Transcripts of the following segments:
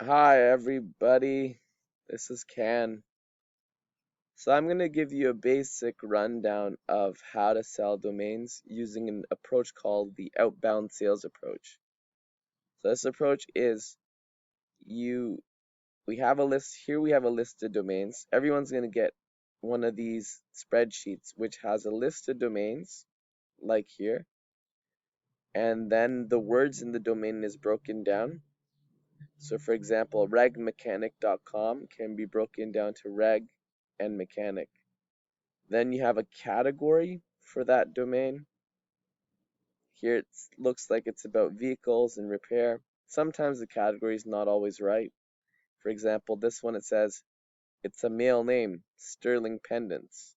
Hi, everybody. This is Can. So, I'm going to give you a basic rundown of how to sell domains using an approach called the outbound sales approach. So, this approach is you, we have a list here, we have a list of domains. Everyone's going to get one of these spreadsheets which has a list of domains, like here, and then the words in the domain is broken down. So, for example, regmechanic.com can be broken down to reg and mechanic. Then you have a category for that domain. Here it looks like it's about vehicles and repair. Sometimes the category is not always right. For example, this one it says it's a male name, sterling pendants,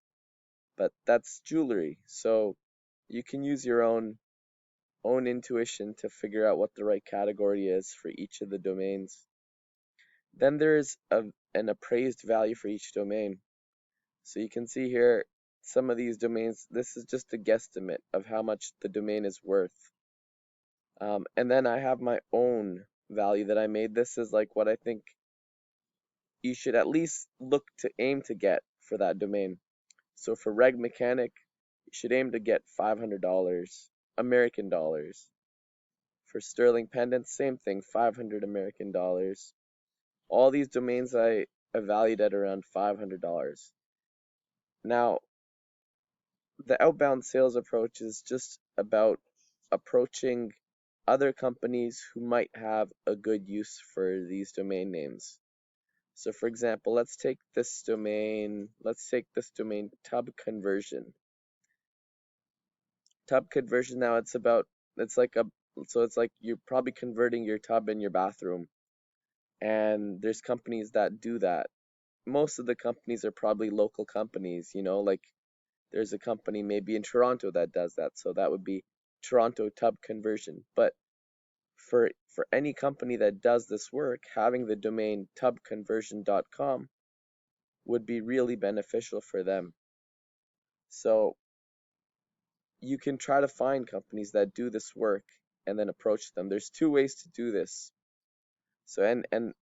but that's jewelry. So you can use your own intuition to figure out what the right category is for each of the domains. Then there's an appraised value for each domain. So you can see here some of these domains, this is just a guesstimate of how much the domain is worth. And then I have my own value that I made. This is like what I think you should at least look to aim to get for that domain. So for Reg Mechanic, you should aim to get $500 American dollars. For Sterling Pendant, same thing, 500 American dollars. All these domains I valued at around $500. Now, the outbound sales approach is just about approaching other companies who might have a good use for these domain names. So for example, let's take this domain tub conversion. Tub conversion now it's like a it's like you're probably converting your tub in your bathroom, and there's companies that do that. Most of the companies are probably local companies, like there's a company maybe in Toronto that does that, so that would be Toronto Tub Conversion. But for any company that does this work, having the domain tubconversion.com would be really beneficial for them. So you can try to find companies that do this work and then approach them. There's two ways to do this. So and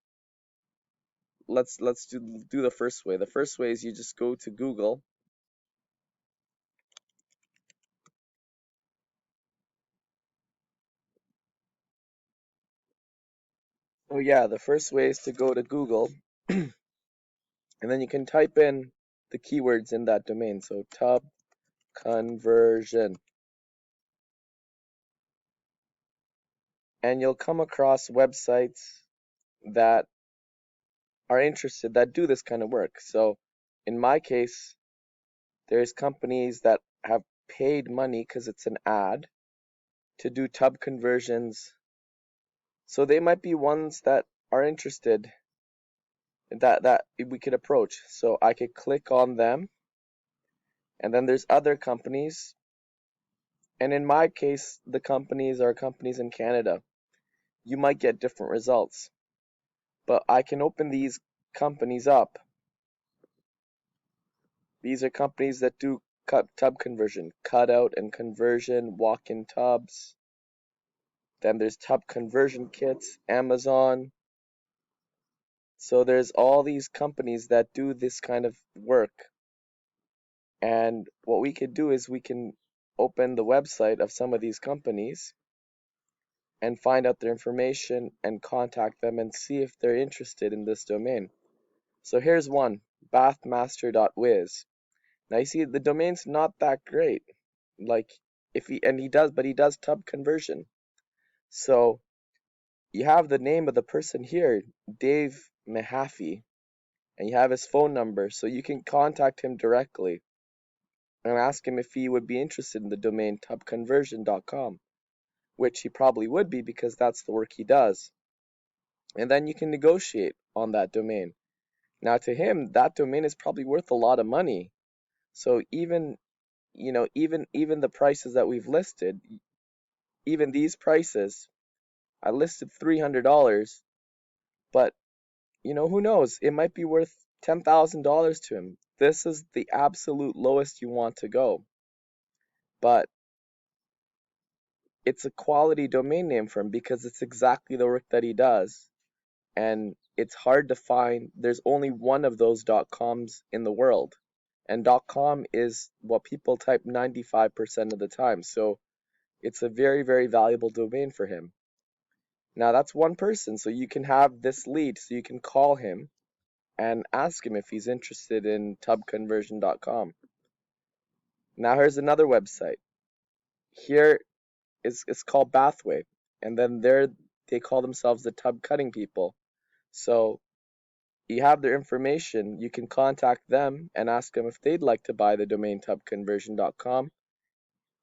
let's do the first way. The first way is you just go to Google. Oh yeah, the first way is to go to Google and then you can type in the keywords in that domain. So tub conversion. And you'll come across websites that are interested that do this kind of work. So in my case, there's companies that have paid money because it's an ad to do tub conversions. So they might be ones that are interested that we could approach. So I could click on them, and then there's other companies. And in my case, the companies are companies in Canada. You might get different results, but I can open these companies up. These are companies that do tub conversion, cutout and conversion, walk-in tubs. Then there's tub conversion kits, Amazon. So there's all these companies that do this kind of work. And what we could do is we can open the website of some of these companies and find out their information and contact them and see if they're interested in this domain. So here's one, bathmaster.wiz. Now you see the domain's not that great. Like he does tub conversion. So you have the name of the person here, Dave Mahaffey, and you have his phone number, so you can contact him directly and ask him if he would be interested in the domain tubconversion.com, which he probably would be because that's the work he does. And then you can negotiate on that domain. Now to him, that domain is probably worth a lot of money. So even the prices that we've listed, even these prices, I listed $300, but who knows? It might be worth $10,000 to him. This is the absolute lowest you want to go. But it's a quality domain name for him because it's exactly the work that he does. and it's hard to find. There's only one of those .coms in the world, and .com is what people type 95% of the time. So it's a very, very valuable domain for him. Now that's one person, so you can have this lead, so you can call him and ask him if he's interested in tubconversion.com. Now here's another website. Here is it's called Bathway, and then they call themselves the tub cutting people. So you have their information. You can contact them and ask them if they'd like to buy the domain tubconversion.com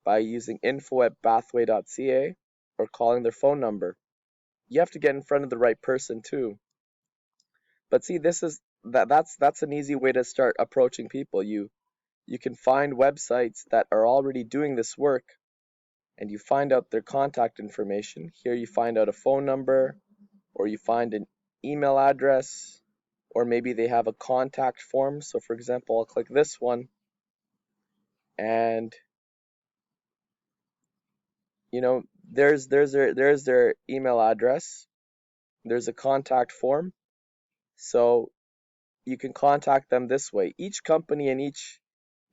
by using info@bathway.ca or calling their phone number. You have to get in front of the right person too. But see, this is that's an easy way to start approaching people. You can find websites that are already doing this work and you find out their contact information. Here you find out a phone number, or you find an email address, or maybe they have a contact form. So for example, I'll click this one, and there's their email address. There's a contact form. So you can contact them this way. Each company and each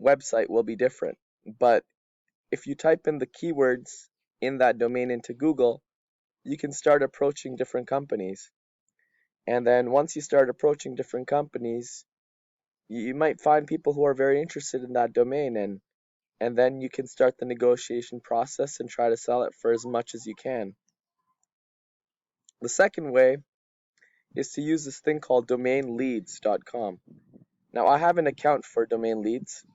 website will be different, but if you type in the keywords in that domain into Google, you can start approaching different companies. And then once you start approaching different companies, you might find people who are very interested in that domain, and then you can start the negotiation process and try to sell it for as much as you can. The second way is to use this thing called domainleads.com. Now I have an account for Domain Leads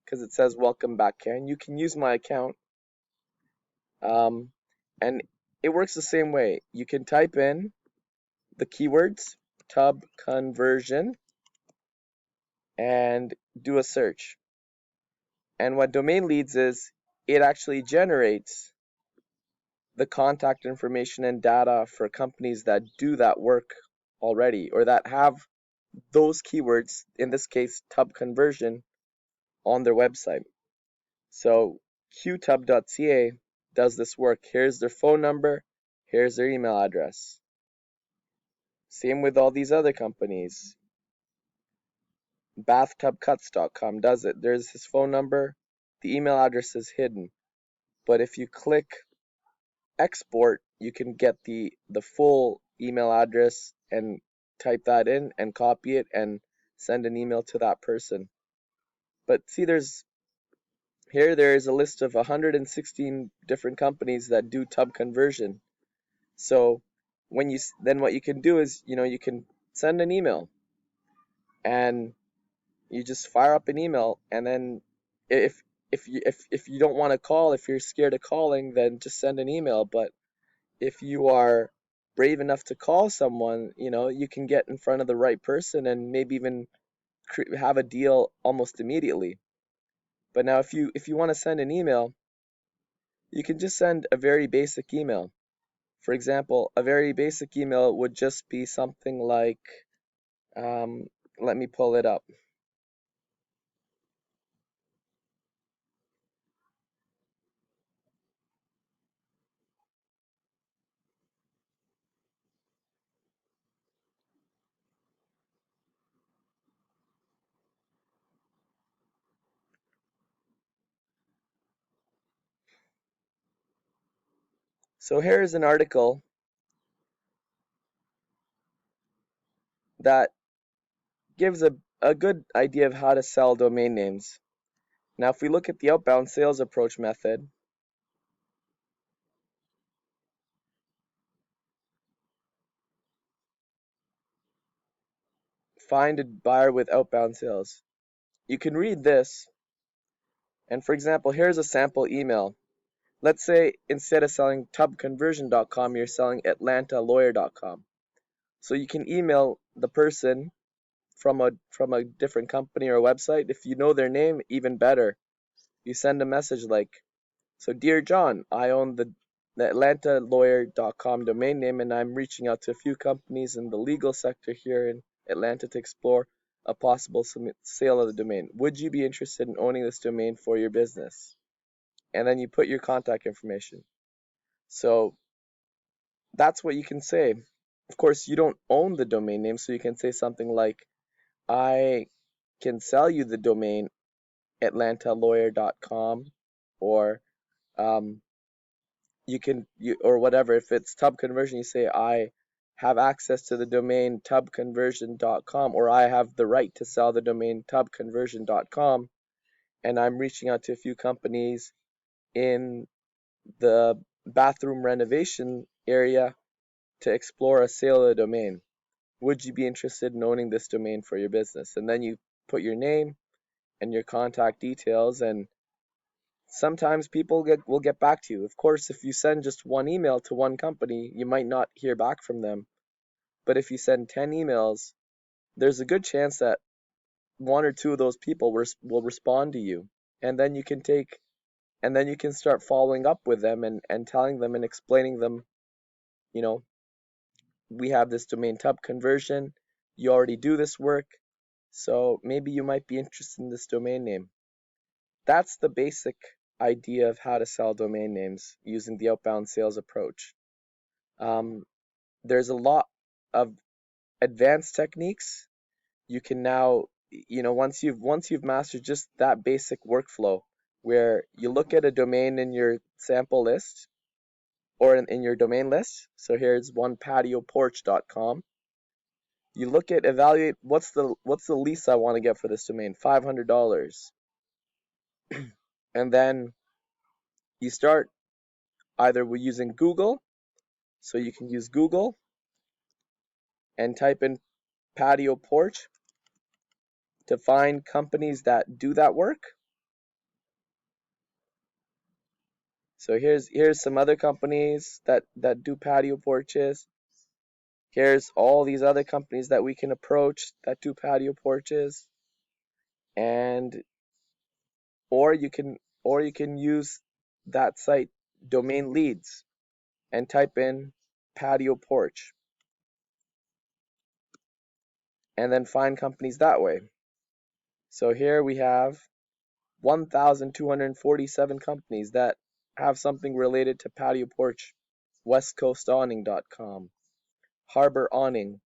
because it says welcome back, Ken. You can use my account, and it works the same way. You can type in the keywords tub conversion and do a search. And what Domain Leads is, it actually generates the contact information and data for companies that do that work already, or that have those keywords, in this case tub conversion, on their website. So qtub.ca does this work. Here's their phone number, here's their email address. Same with all these other companies. bathtubcuts.com does it. There's his phone number, the email address is hidden. But if you click export, you can get the full email address and type that in and copy it and send an email to that person. But see, there is a list of 116 different companies that do tub conversion. So then what you can do is, you can send an email, and you just fire up an email, and then if you don't want to call, if you're scared of calling, then just send an email. But if you are brave enough to call someone, you can get in front of the right person and maybe even have a deal almost immediately. But now if you want to send an email, you can just send a very basic email. For example, a very basic email would just be something like, let me pull it up. So here's an article that gives a good idea of how to sell domain names. Now, if we look at the outbound sales approach method, find a buyer with outbound sales. You can read this, and for example, here's a sample email. Let's say instead of selling tubconversion.com, you're selling atlantalawyer.com. So you can email the person from a different company or website. If you know their name, even better. You send a message like, so dear John, I own the atlantalawyer.com domain name, and I'm reaching out to a few companies in the legal sector here in Atlanta to explore a possible sale of the domain. Would you be interested in owning this domain for your business? And then you put your contact information. So that's what you can say. Of course, you don't own the domain name, so you can say something like, I can sell you the domain atlantalawyer.com, or um, or whatever. If it's tub conversion, you say, I have access to the domain tubconversion.com, or I have the right to sell the domain tubconversion.com, and I'm reaching out to a few companies in the bathroom renovation area to explore a sale of the domain. Would you be interested in owning this domain for your business? And then you put your name and your contact details, and sometimes people will get back to you. Of course, if you send just one email to one company, you might not hear back from them. But if you send 10 emails, there's a good chance that one or two of those people will respond to you. And then you can start following up with them, and telling them and explaining them, you know, we have this domain tub conversion. You already do this work, so maybe you might be interested in this domain name. That's the basic idea of how to sell domain names using the outbound sales approach. Um, there's a lot of advanced techniques. You can now, once you've mastered just that basic workflow, where you look at a domain in your sample list, or in your domain list. So here's onepatioporch.com. You evaluate, what's the least I want to get for this domain, $500. And then you start either using Google. So you can use Google and type in patio porch to find companies that do that work. So here's some other companies that do patio porches. Here's all these other companies that we can approach that do patio porches. And or you can use that site domain leads and type in patio porch and then find companies that way. So here we have 1,247 companies that have something related to patio porch. westcoastawning.com, Harbor Awning.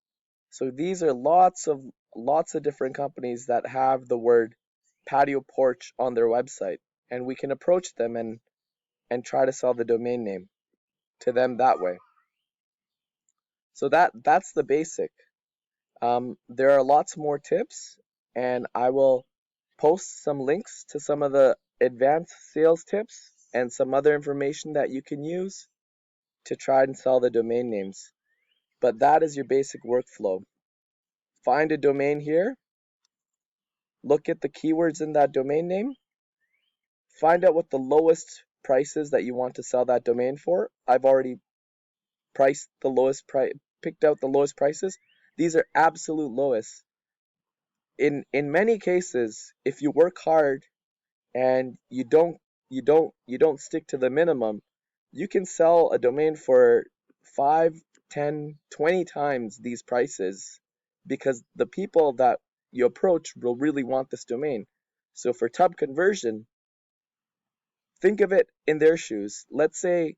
So these are lots of different companies that have the word patio porch on their website, and we can approach them and try to sell the domain name to them that way. So that's the basic. There are lots more tips, and I will post some links to some of the advanced sales tips and some other information that you can use to try and sell the domain names. But that is your basic workflow. Find a domain here, look at the keywords in that domain name, find out what the lowest price is that you want to sell that domain for. I've already picked out the lowest prices. These are absolute lowest. In many cases, if you work hard and you don't stick to the minimum, you can sell a domain for 5, 10, 20 times these prices, because the people that you approach will really want this domain. So for tub conversion, think of it in their shoes. Let's say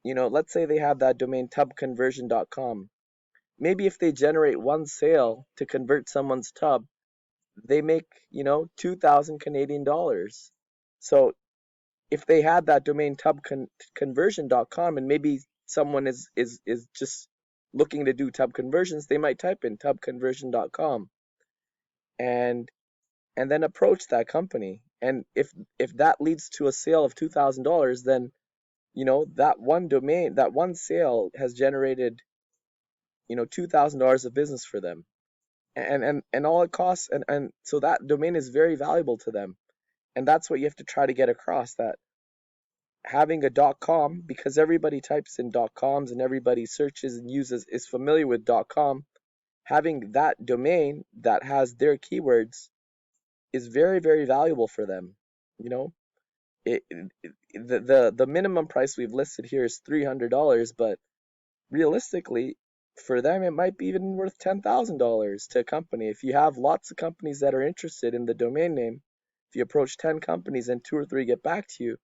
they have that domain tubconversion.com. Maybe if they generate one sale to convert someone's tub, they make, 2,000 Canadian dollars. So if they had that domain tubconversion.com, and maybe someone is just looking to do tub conversions, they might type in tubconversion.com and then approach that company. And if that leads to a sale of $2,000, then that one sale has generated $2,000 of business for them, and all it costs, and so that domain is very valuable to them. And that's what you have to try to get across, that having a .com, because everybody types in .coms and everybody searches and is familiar with .com, having that domain that has their keywords is very, very valuable for them. You know, the minimum price we've listed here is $300, but realistically, for them it might be even worth $10,000 to a company. If you have lots of companies that are interested in the domain name, if you approach 10 companies and 2 or 3 get back to you,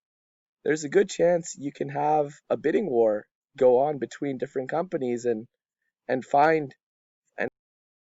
there's a good chance you can have a bidding war go on between different companies, and and find